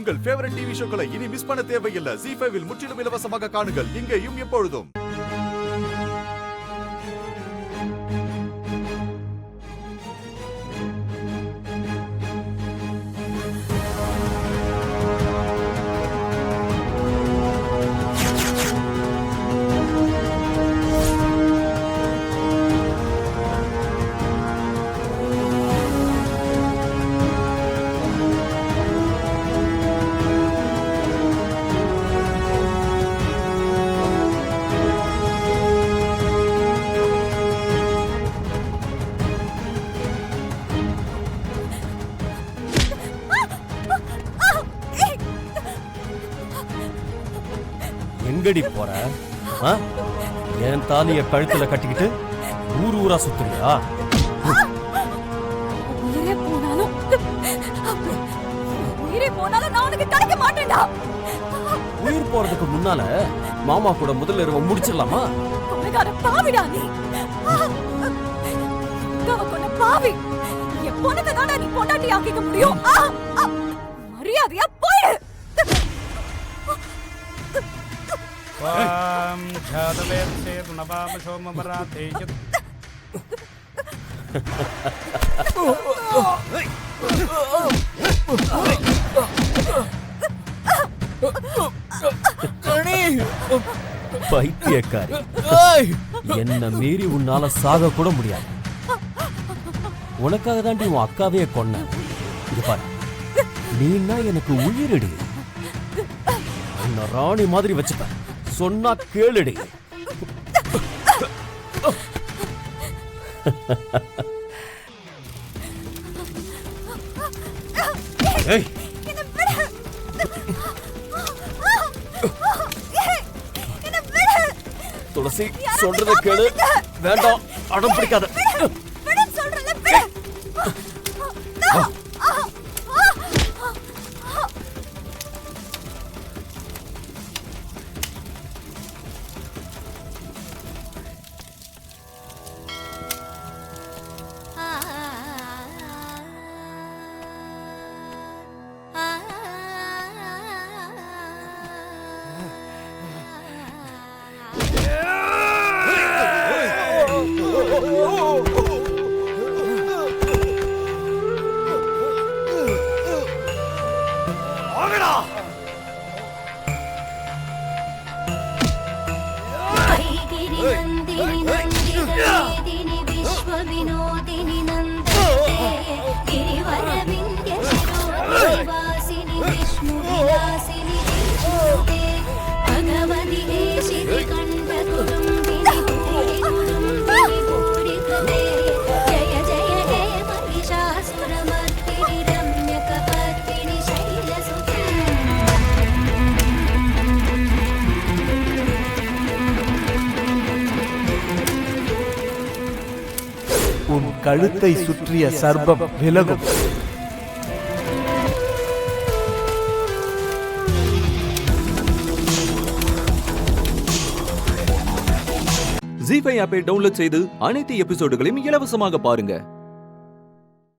உங்கள் favourite TV ஷோக்களை இனி miss பண்ண தேவையில்லை. ZEE5 இல் முற்றிலும் இலவசமாக காணுங்கள். இங்கேயும் எப்பொழுதும். எங்கடி போற? என் தாலிய கழுத்துல கட்டிக்கிட்டு ஊர் ஊரா சுத்துறியா? உயிரே போனாலும் நான் உனக்கு கிடைக்க மாட்டேன்டா. உயிர் போறதுக்கு முன்னால மாமா கூட முதல் இரவு முடிச்சிடலாமா? கொலைகார பாவிடா நீ. கொன்ன பாவி. எப்போனக்கு தானே நீ பொண்டாட்டி ஆக்கிக்க முடியும்? மரியாதையா போயிடு. பைத்தியக்காரி, என்ன மீறி உன்னால சாக கூட முடியாது. உனக்காக தாண்டி உன் அக்காவே கொன்ன. பாரு, நீன்னா எனக்கு உயிரடி. உன்னை ராணி மாதிரி வச்சுப்ப. சொன்னா கேளுடி. துளசி, சொல்றத கேளு. வேண்டாம், அடம் பிடிக்காத. विनोदिनी नंदते गिरिवर विंध्य शिरोवासिनी विष्णु विलासिनी विष्णुते भगवती देशिनी कंठ कुटुंबिनी भूरि कुटुंबिनी भूरि कृते जय जय हे महिषासुरमर्दिनी रम्यकपर्दिनी शैलसुते உன் கழுத்தை சுற்றிய சர்ப்பம் விலகும். ZEE5 ஆப்பை டவுன்லோட் செய்து அனைத்து எபிசோடுகளையும் இலவசமாக பாருங்க.